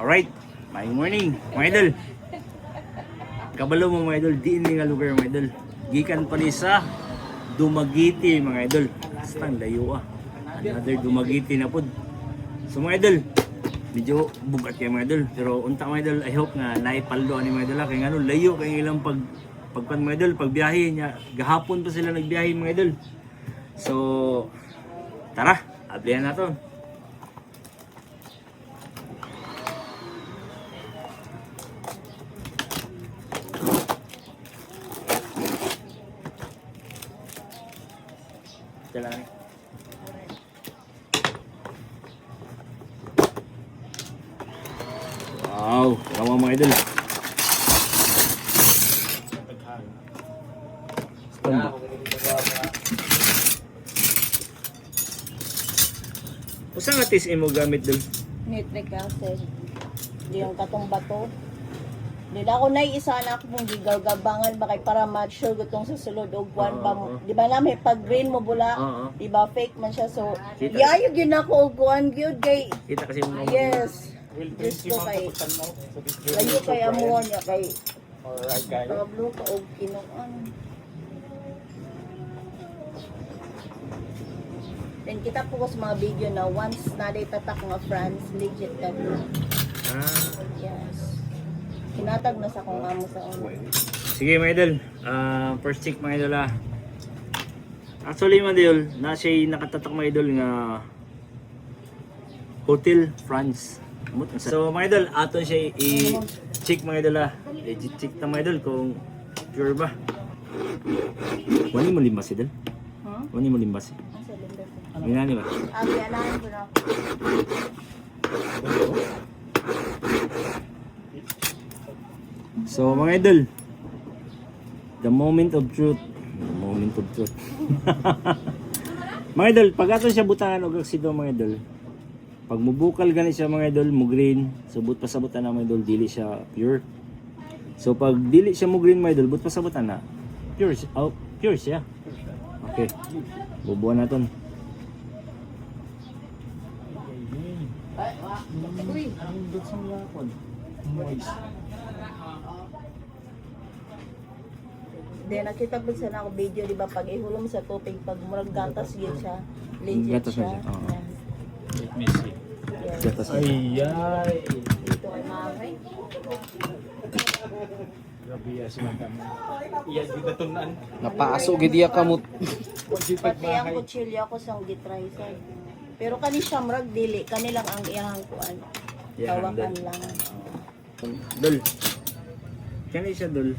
Alright, may morning mga idol. Kabalo mo mga idol, diin nga lugar mga idol. Gikan pa ni sa Dumaguete mga idol. Basta layo another Dumaguete na pod. So mga idol, medyo bugat kay mga idol. Pero unta mga idol, I hope nga naipaldo ani mga idol. Kaya nga layo kay ilang pagpan mga idol, pagbiyahe niya. Gahapon pa sila nagbiyahe mga idol. So tara, ablihan natin. Jalan. Wow, kamu mga idol. Usa nga tis imo gamit dul? Nitric acid. Di yung katong bato. Dila ko na isa na ako mong gigagabangan ba kay para ma-sure gutong sa sulod og buwan ba mo. Di ba na may pag green mo bula, di ba fake man siya so. Yayo gyud ako og buwan gyud kay. Kita kasi mo. Yes. Gusto kay. Layo kay amo niya kay. Alright guys. Pablo ka og kinuan. Then kita po sa mga video na once na day tatak nga France legit ka. Yes. Kinatag na sa kong amo sa una. Sige mga idol, first check mga idol Actually mga idol, na siya nakatatak mga idol nga Hotel France. So mga idol, ato siya i-check mga idol legit check na mga idol kung pure ba. Wani mo limbas idol? Wani mo limbas? Ang cylinder ko. Minani ba? Abi, anahin ko na. So mga idol, the moment of truth. Mga idol, pag ato siya butangan og oksido mga idol, pag mubukal gani siya mga idol, mo green, so but pasabutan na mga idol, dili siya pure. So pag dili siya mo green mga idol, but pasabutan na pure siya. Okay, bubuan naton. Uy, then nakita ko sa ako video, di ba, pag ihulom sa tubig, pag murag gatas yun siya, legit Gatas na siya. siya, oo. Yes. Let me see. Yes. Gatas na. Ay. Dito kay Mami. Grabe ya sila kami. Iya kita tunan. Napaaso gid iya kamot. Pati ang kutsilyo ako sa gitry sa. Pero kani siya murag dili, kani lang ang iyang kuan. Iyang Tawakan dol. lang. Dol. Kani siya dol.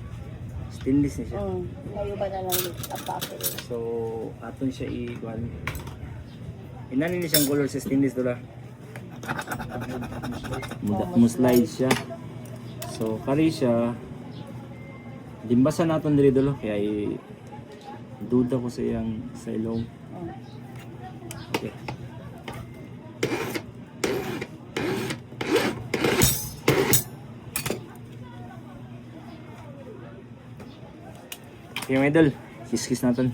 Stainless ni siya. Ngayon ba na lang apake. So aton siya i-kuan. Inani ni siyang color sa stainless dol mo slide siya. So kari siya limbasan naton diri dolo kaya duda ko sa iyang sa ilong. Okay. Okay mga idol, kiss natin.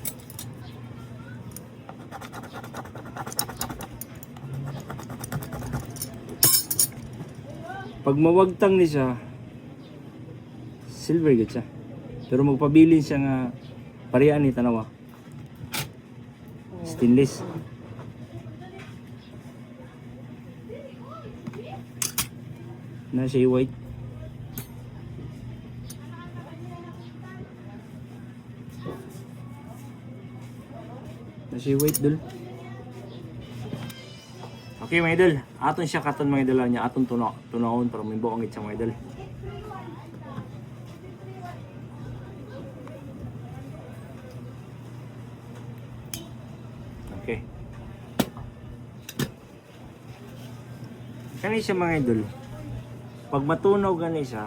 Pag mawagtang ni siya, silver gid siya. Pero magpabilin siya nga parehas ni tanawa. Stainless. Na siya white. Na siya white dul. Okay mga idol, aton siya katon mga idol niya, aton tunawon para may buong itsa mga idol. Okay. Kani siya mga idol. Pag matunaw gani siya,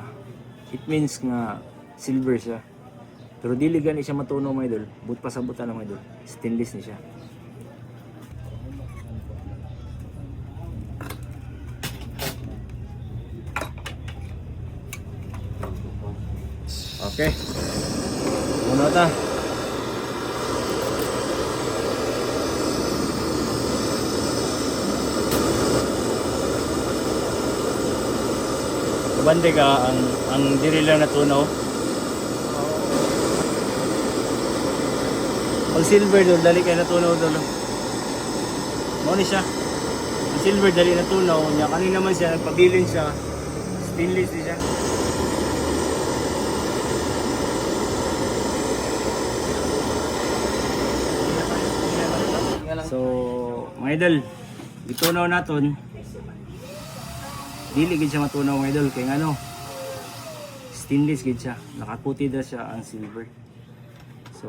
it means nga silver siya. Pero dili gani siya matunaw mga idol, but pasabutan na mga idol, stainless ni siya. Okay. Muna ta. bande ka ang diri lang natunaw. Pag silver doon, dali kayo natunaw doon. Mo ni siya. Ang silver dali natunaw niya. Kanina naman siya nagpabilin siya. Stainless din siya. So, mga idol, itunaw naton. Dili gid siya matunaw mga idol kay ano. Stainless gid siya. Nakaputi na siya ang silver. So,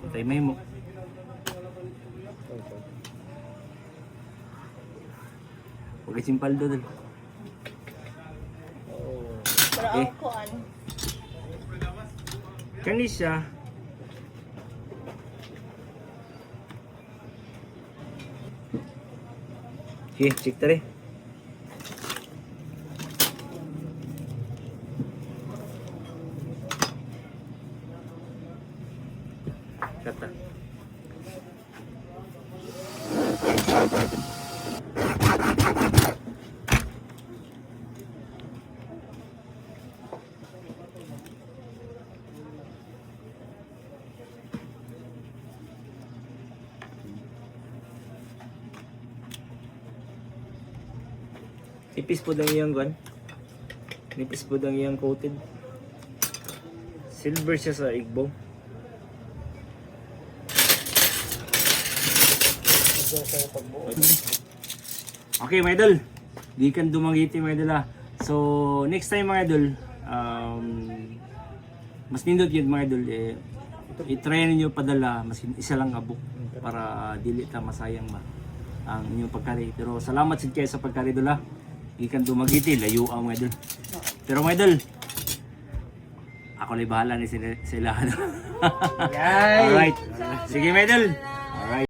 patay may mo. Huwag simpal doon. Pero Eh. ang kuan, Kani siya. Okay, check tari. Kata. Nipis po ang iyang gun. Nipis po ang iyang coated. Silver siya sa igbo. Okay mga idol. Di kan dumangiti mga idol ah. So next time mga idol, mas nindot yun mga idol i-try ninyo padala mas isa lang abok para dili ta masayang ba ang inyong pagkari. Pero salamat sa kayo sa pagkari idol ah. Ikan dumagiti, layo ang mga idol. Pero mga idol, ako na bahala ni sila. Yay! Alright. Sige mga idol.